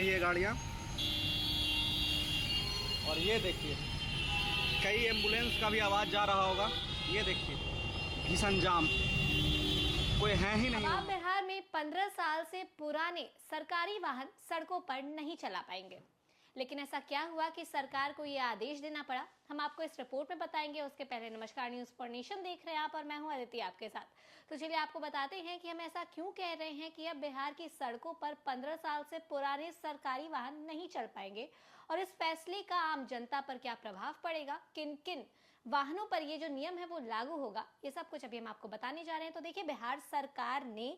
रही है गाड़ियाँ। और ये देखिए कई एम्बुलेंस का भी आवाज़ जा रहा होगा। ये देखिए भीषण जाम, कोई है ही नहीं। अब बिहार में 15 साल से पुराने सरकारी वाहन सड़कों पर नहीं चला पाएंगे। लेकिन ऐसा क्या हुआ कि सरकार को यह आदेश देना पड़ा, हम आपको इस रिपोर्ट में बताएंगे। उसके पहले नमस्कार, न्यूज फॉर नेशन देख रहे हैं आप और मैं हूं अदिति आपके साथ। तो चलिए आपको बताते हैं कि हम ऐसा क्यों कह रहे हैं कि अब बिहार की सड़कों पर 15 साल से पुराने सरकारी वाहन नहीं चल पाएंगे और इस फैसले का आम जनता पर क्या प्रभाव पड़ेगा, किन किन वाहनों पर ये जो नियम है वो लागू होगा, ये सब कुछ अभी हम आपको बताने जा रहे हैं। तो देखिए, बिहार सरकार ने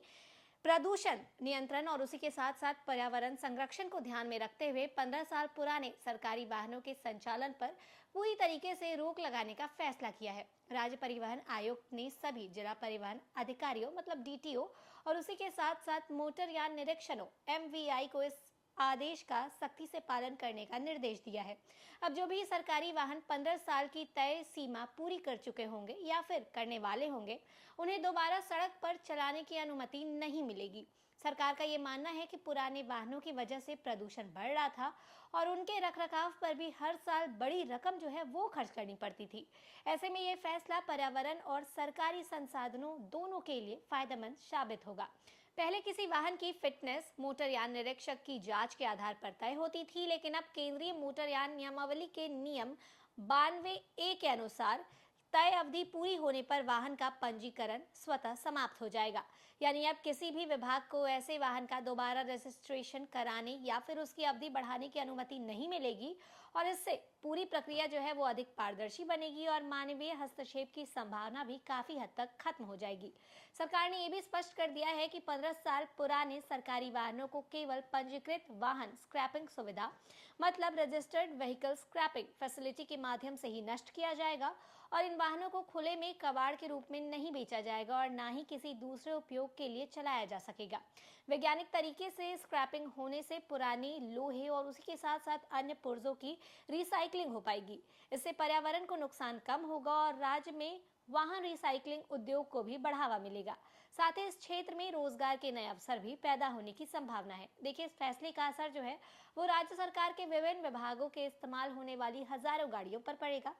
प्रदूषण नियंत्रण और उसी के साथ साथ पर्यावरण संरक्षण को ध्यान में रखते हुए 15 साल पुराने सरकारी वाहनों के संचालन पर पूरी तरीके से रोक लगाने का फैसला किया है। राज्य परिवहन आयुक्त ने सभी जिला परिवहन अधिकारियों मतलब डीटीओ और उसी के साथ साथ मोटर यान निरीक्षणों एमवीआई को इस आदेश का सख्ती से पालन करने का निर्देश दिया है। अब जो भी सरकारी वाहन 15 साल की तय सीमा पूरी कर चुके होंगे या फिर करने वाले होंगे, उन्हें दोबारा सड़क पर चलाने की अनुमति नहीं मिलेगी। सरकार का ये मानना है कि पुराने वाहनों की वजह से प्रदूषण बढ़ रहा था और उनके रखरखाव पर भी हर साल बड़ी रकम जो है वो खर्च करनी पड़ती थी। ऐसे में ये फैसला पर्यावरण और सरकारी संसाधनों दोनों के लिए फायदेमंद साबित होगा। पहले किसी वाहन की फिटनेस मोटर यान निरीक्षक की जांच के आधार पर तय होती थी, लेकिन अब केंद्रीय मोटर यान नियमावली के नियम 92A के अनुसार तय अवधि पूरी होने पर वाहन का पंजीकरण स्वतः समाप्त हो जाएगा। यानी अब किसी भी विभाग को ऐसे वाहन का दोबारा रजिस्ट्रेशन कराने या फिर उसकी अवधि बढ़ाने की अनुमति नहीं मिलेगी और इससे पूरी प्रक्रिया जो है वो अधिक पारदर्शी बनेगी और मानवीय हस्तक्षेप की संभावना भी काफी हद तक खत्म हो जाएगी। सरकार ने यह भी स्पष्ट कर दिया है कि 15 साल पुराने सरकारी वाहनों को केवल पंजीकृत वाहन स्क्रैपिंग सुविधा मतलब रजिस्टर्ड व्हीकल स्क्रैपिंग फैसिलिटी के माध्यम से ही नष्ट किया जाएगा और इन वाहनों को खुले में कबाड़ के रूप में नहीं बेचा जाएगा और ना ही किसी दूसरे उपयोग के लिए चलाया जा सकेगा। वैज्ञानिक तरीके से स्क्रैपिंग होने से पुरानी लोहे और उसी के साथ साथ अन्य पुर्जों की रिसाइकलिंग हो पाएगी। इससे पर्यावरण को नुकसान कम होगा और राज्य में वाहन रिसाइकलिंग उद्योग को भी बढ़ावा मिलेगा। साथ ही इस क्षेत्र में रोजगार के नए अवसर भी पैदा होने की संभावना है। देखिए, इस फैसले का असर जो है वो राज्य सरकार के विभिन्न विभागों के इस्तेमाल होने वाली हजारों गाड़ियों पर पड़ेगा।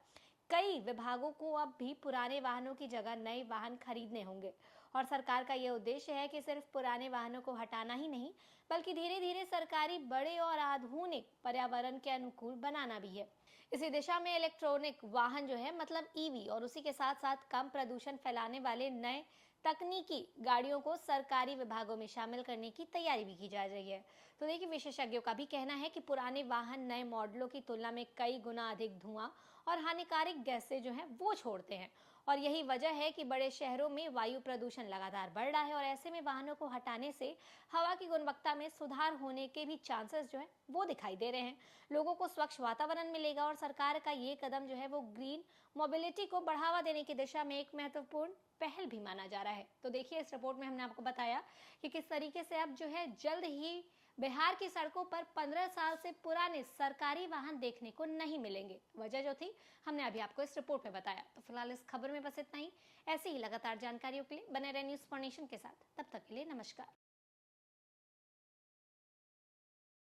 कई विभागों को अब भी पुराने वाहनों की जगह नए वाहन खरीदने होंगे और सरकार का यह उद्देश्य है कि सिर्फ पुराने वाहनों को हटाना ही नहीं बल्कि धीरे धीरे सरकारी बड़े और आधुनिक पर्यावरण के अनुकूल बनाना भी है। इसी दिशा में इलेक्ट्रॉनिक वाहन जो है मतलब ईवी और उसी के साथ साथ कम प्रदूषण फैलाने वाले नए तकनीकी गाड़ियों को सरकारी विभागों में शामिल करने की तैयारी भी की जा रही है। तो देखिए, विशेषज्ञों का भी कहना है कि पुराने वाहन नए मॉडलों की तुलना में कई गुना अधिक धुआं और हानिकारक गैसें जो हैं वो छोड़ते हैं और यही वजह है कि बड़े शहरों में वायु प्रदूषण लगातार बढ़ रहा है और ऐसे में वाहनों को हटाने से हवा की गुणवत्ता में सुधार होने के भी चांसेस जो है वो दिखाई दे रहे हैं। लोगों को स्वच्छ वातावरण मिलेगा और सरकार का ये कदम जो है वो ग्रीन मोबिलिटी को बढ़ावा देने की दिशा में एक महत्वपूर्ण पहल भी माना जा रहा है। तो देखिए, इस रिपोर्ट में हमने आपको बताया कि किस तरीके से अब जो है जल्द ही बिहार की सड़कों पर 15 साल से पुराने सरकारी वाहन देखने को नहीं मिलेंगे। वजह जो थी हमने अभी आपको इस रिपोर्ट में बताया। तो फिलहाल इस खबर में बस इतना ही। ऐसी ही लगातार जानकारियों के लिए बने रहे न्यूज फॉर नेशन के साथ। तब तक के लिए नमस्कार।